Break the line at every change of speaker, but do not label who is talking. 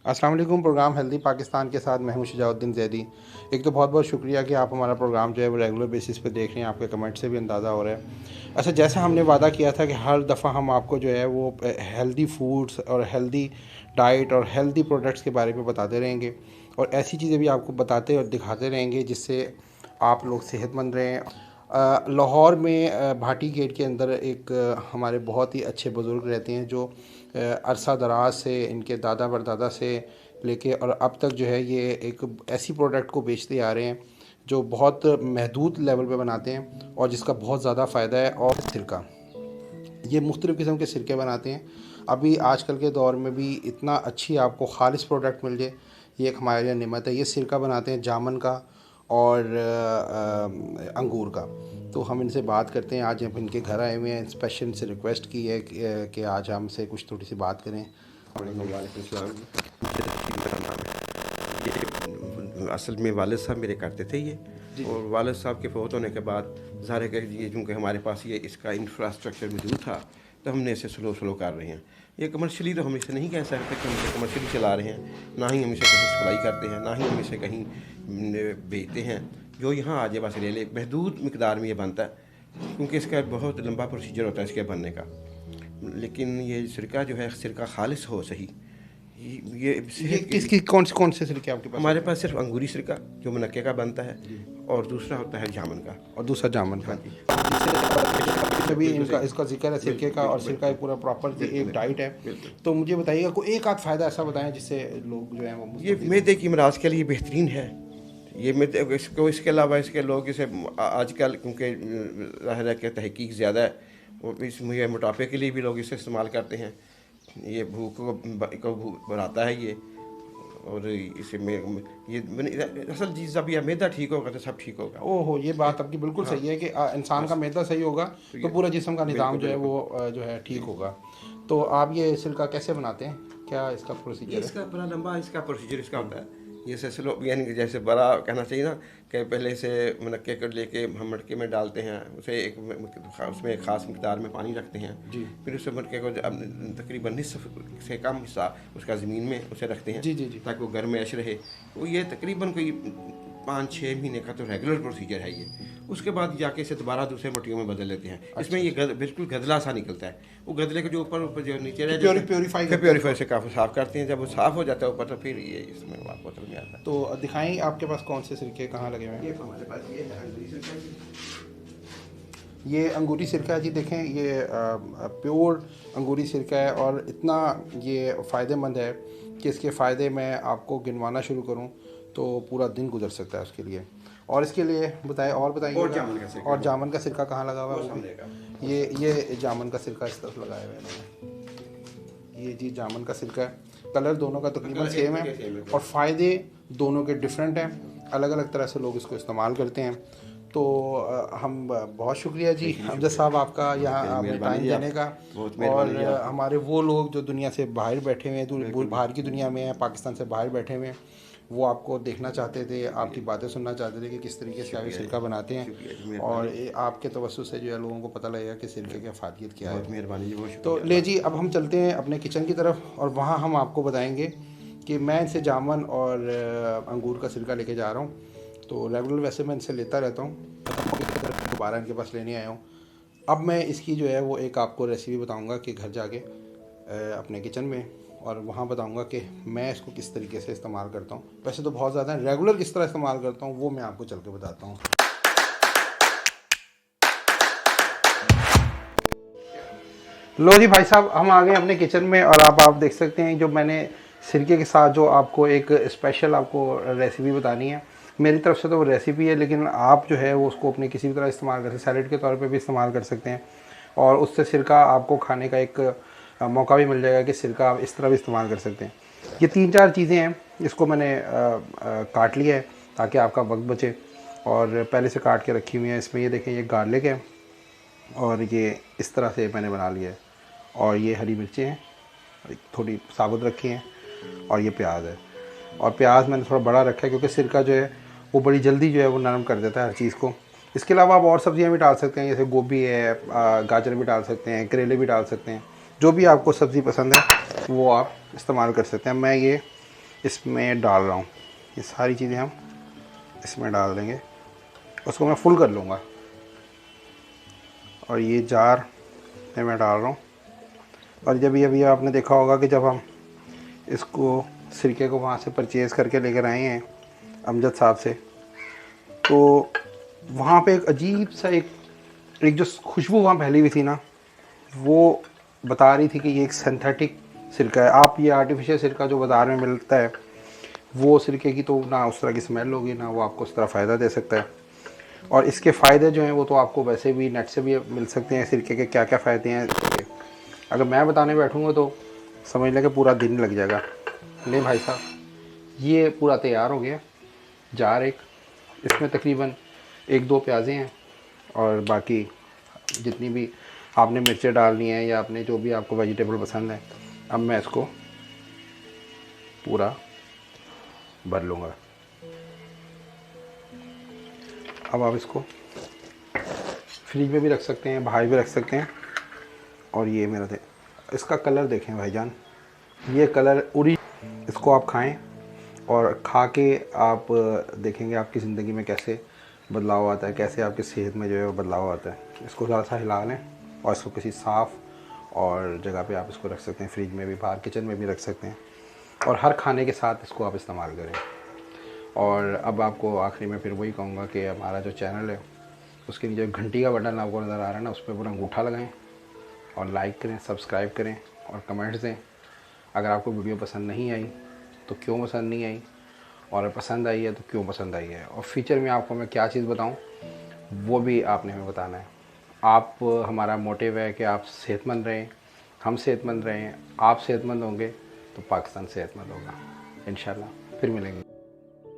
अस्सलाम वालेकुम। Programme healthy Pakistan के साथ मैं हूं शुजाउद्दीन ज़ैदी। एक तो बहुत बहुत शुक्रिया कि आप हमारा प्रोग्राम जो है वो रेगुलर बेसिस पे देख रहे हैं। आपके कमेंट से भी अंदाज़ा हो रहा है। अच्छा, जैसा हमने वादा किया था कि हर दफ़ा हम आपको जो है वो हेल्दी फूड्स और हेल्दी डाइट और हेल्दी प्रोडक्ट्स के बारे में बताते रहेंगे और ऐसी चीज़ें भी आपको बताते और दिखाते रहेंगे जिससे आप लोग सेहतमंद रहें। लाहौर में भाटी गेट के अंदर एक हमारे बहुत ही अच्छे बुज़ुर्ग रहते हैं जो अरसा दराज से इनके दादा परदादा से लेके और अब तक जो है ये एक ऐसी प्रोडक्ट को बेचते आ रहे हैं जो बहुत महदूद लेवल पे बनाते हैं और जिसका बहुत ज़्यादा फ़ायदा है। और सिरका, ये मुख्तलिफ़ किस्म के सिरके बनाते हैं। अभी आजकल के दौर में भी इतना अच्छी आपको खालिस प्रोडक्ट मिल जाए, ये एक हमारे लिए नेमत है। ये सिरका बनाते हैं जामन का और अंगूर का। तो हम इनसे बात करते हैं। आज हम इनके घर आए हुए हैं, स्पेशल इनसे रिक्वेस्ट की है कि आज हमसे कुछ थोड़ी सी बात करें।
असल में वालिद साहब मेरे करते थे ये, और वालिद साहब के फौत होने के बाद ज़ाहिर है कि ये चूँकि हमारे पास ये इसका इंफ्रास्ट्रक्चर मौजूद था तो हमने इसे स्लो स्लो कर रहे हैं। ये कमर्शियली तो हम इसे नहीं कह सकते कि हम इसे कमर्शियली चला रहे हैं, ना ही हम इसे कहीं सप्लाई करते हैं, ना ही हम इसे कहीं बेचते हैं। जो यहाँ आ जाए बस ले ले, महदूद मकदार में ये बनता है क्योंकि इसका बहुत लंबा प्रोसीजर होता है इसके बनने का। लेकिन ये सिरका जो है सिरका खालिस हो सही,
ये किसकी कौन से सिरके आपके पास?
हमारे पास सिर्फ अंगूरी सिरका जो मुनक्के का बनता है और दूसरा होता है जामन का।
और दूसरा जामन का। जब इनका इसका जिक्र है सिरके का और सिरका पूरा प्रॉपर एक डाइट है, तो मुझे बताइएगा कोई एक आध फ़ायदा ऐसा बताएं जिससे लोग जो है वो
ये मैदे की अमराज के लिए बेहतरीन है। ये मैदे इसको, इसके अलावा इसके लोग इसे आजकल क्योंकि ज़ाहिर है कि तहकीक ज़्यादा है और इसमें मोटापे के लिए भी लोग इसे इस्तेमाल करते हैं। ये भूख को बढ़ाता है ये, और इसे में ये असल चीज़ अभी मैदा ठीक होगा तो सब ठीक होगा।
ओहो, ये बात आपकी बिल्कुल सही है कि इंसान का मैदा सही होगा तो पूरा जिस्म का निज़ाम जो है वो जो है ठीक होगा। तो आप ये सिरका कैसे बनाते हैं, क्या इसका प्रोसीजर है?
इसका बड़ा लंबा इसका प्रोसीजर इसका होता है। ये सिलसिलो यानी कि जैसे बड़ा कहना चाहिए ना कि पहले से मुनक्के को लेके हम मटके में डालते हैं, उसे उसमें एक ख़ास मकदार में पानी रखते हैं
जी।
फिर उस मटके को तकरीबन निस्फ से कम हिस्सा उसका ज़मीन में उसे रखते हैं
जी जी जी।
ताकि वो गर्मैश रहे। तो ये तकरीबन कोई 5-6 महीने का तो रेगुलर प्रोसीजर है ये। उसके बाद जाके इसे दोबारा दूसरे मट्टियों में बदल लेते हैं। इसमें ये बिल्कुल गदला सा निकलता है। वो गदले के जो ऊपर जो नीचे रह जाता है प्योरीफाई से काफ़ी साफ़ करते हैं। जब वो साफ़ हो जाता है ऊपर तो फिर ये इसमें बोतल में आता है।
तो दिखाएं आपके पास कौन से सिरके कहाँ लगे हुए हैं?
ये हमारे पास ये है अंगूरी सिरका।
ये अंगूरी सिरका है जी। देखें, ये प्योर अंगूरी सिरका है और इतना ये फ़ायदेमंद है कि इसके फ़ायदे मैं आपको गिनवाना शुरू करूं तो पूरा दिन गुजर सकता है उसके लिए। और इसके लिए बताएं और बताइए। और जामन का सिरका कहाँ लगा हुआ है? ये जामन का सिरका इस तरफ लगाया हुआ है इन्होंने। ये जी जामन का सिरका है। कलर दोनों का तकरीबन सेम है और फ़ायदे दोनों के डिफरेंट हैं। अलग अलग तरह से लोग इसको इस्तेमाल करते हैं। तो हम बहुत शुक्रिया जी हमजा साहब आपका यहाँ आपने टाइम देने का। और हमारे वो लोग जो दुनिया से बाहर बैठे हुए हैं, बाहर की दुनिया में हैं, पाकिस्तान से बाहर बैठे हुए हैं, वो आपको देखना चाहते थे, आपकी बातें सुनना चाहते थे कि किस तरीके से आप सिरका बनाते हैं और आपके तवज्जो से जो है लोगों को पता लगेगा कि सिरके की फ़ायदियत क्या है।
मेहरबानी।
तो ले जी, अब हम चलते हैं अपने किचन की तरफ और वहाँ हम आपको बताएंगे कि मैं इनसे जामन और अंगूर का सिरका लेके जा रहा हूँ। तो रेगुलर वैसे मैं इनसे लेता रहता हूँ, दोबारा इनके पास लेने आया हूँ। अब मैं इसकी जो है वो एक आपको रेसिपी बताऊँगा कि घर जाके अपने किचन में, और वहाँ बताऊँगा कि मैं इसको किस तरीके से इस्तेमाल करता हूँ। वैसे तो बहुत ज़्यादा रेगुलर किस तरह इस्तेमाल करता हूँ वो मैं आपको चल के बताता हूँ। लो जी भाई साहब, हम आ गए अपने किचन में और आप देख सकते हैं जो मैंने सिरके के साथ जो आपको एक स्पेशल आपको रेसिपी बतानी है। मेरी तरफ से तो वो रेसिपी है, लेकिन आप जो है वो उसको अपने किसी भी तरह इस्तेमाल कर सकते हैं। सैलेड के तौर पे भी इस्तेमाल कर सकते हैं और उससे सिरका आपको खाने का एक मौका भी मिल जाएगा कि सिरका आप इस तरह भी इस्तेमाल कर सकते हैं। ये 3-4 चीज़ें हैं, इसको मैंने काट लिया है ताकि आपका वक्त बचे और पहले से काट के रखी हुई हैं। इसमें ये देखें, ये गार्लिक है और ये इस तरह से मैंने बना लिया है, और ये हरी मिर्चें हैं थोड़ी साबुत रखी हैं, और ये प्याज है। और प्याज मैंने थोड़ा बड़ा रखा है क्योंकि सिरका जो है वो बड़ी जल्दी जो है वो नरम कर देता है हर चीज़ को, इसके अलावा आप और सब्जियां भी डाल सकते हैं, जैसे गोभी है, गाजर भी डाल सकते हैं, करेले भी डाल सकते हैं। जो भी आपको सब्ज़ी पसंद है वो आप इस्तेमाल कर सकते हैं। मैं ये इसमें डाल रहा हूँ, ये सारी चीज़ें हम इसमें डाल देंगे, उसको मैं फुल कर लूँगा। और ये जार में मैं डाल रहा हूँ। और जब अभी आपने देखा होगा कि जब हम इसको सिरके को वहाँ से परचेज़ करके लेकर आए हैं अमजद साहब से, तो वहाँ पे एक अजीब सा एक जो खुशबू वहाँ फैली हुई थी ना, वो बता रही थी कि ये एक सिंथेटिक सिरका है। आप ये आर्टिफिशियल सिरका जो बाज़ार में मिलता है, वो सिरके की तो ना उस तरह की स्मेल होगी, ना वो आपको उस तरह फ़ायदा दे सकता है। और इसके फ़ायदे जो हैं वो तो आपको वैसे भी नेट से भी मिल सकते हैं, सिरके के क्या क्या फ़ायदे हैं। अगर मैं बताने बैठूँगा तो समझ लें कि पूरा दिन लग जाएगा। ले भाई साहब, ये पूरा तैयार हो गया जार एक। इसमें तकरीबन 1-2 प्याज़ें हैं और बाकी जितनी भी आपने मिर्चें डालनी है या आपने जो भी आपको वेजिटेबल पसंद है। अब मैं इसको पूरा भर लूँगा। अब आप इसको फ्रिज में भी रख सकते हैं, बाहर भी रख सकते हैं। और ये मेरा इसका कलर देखें भाईजान, ये कलर इसको आप खाएं और खा के आप देखेंगे आपकी ज़िंदगी में कैसे बदलाव आता है, कैसे आपकी सेहत में जो है वो बदलाव आता है। इसको ज़रा सा हिला लें और इसको किसी साफ़ और जगह पे आप इसको रख सकते हैं, फ्रिज में भी, बाहर किचन में भी रख सकते हैं। और हर खाने के साथ इसको आप इस्तेमाल करें। और अब आपको आखिरी में फिर वही कहूँगा कि हमारा जो चैनल है उसके नीचे घंटी का बटन आपको नज़र आ रहा है ना, उस पर पूरा अंगूठा लगाएं और लाइक करें, सब्सक्राइब करें और कमेंट्स दें। अगर आपको वीडियो पसंद नहीं आई तो क्यों पसंद नहीं आई, और पसंद आई है तो क्यों पसंद आई है, और फ्यूचर में आपको मैं क्या चीज़ बताऊं वो भी आपने हमें बताना है। आप हमारा मोटिव है कि आप सेहतमंद रहें, हम सेहतमंद रहें। आप सेहतमंद होंगे तो पाकिस्तान सेहतमंद होगा। इंशाल्लाह फिर मिलेंगे।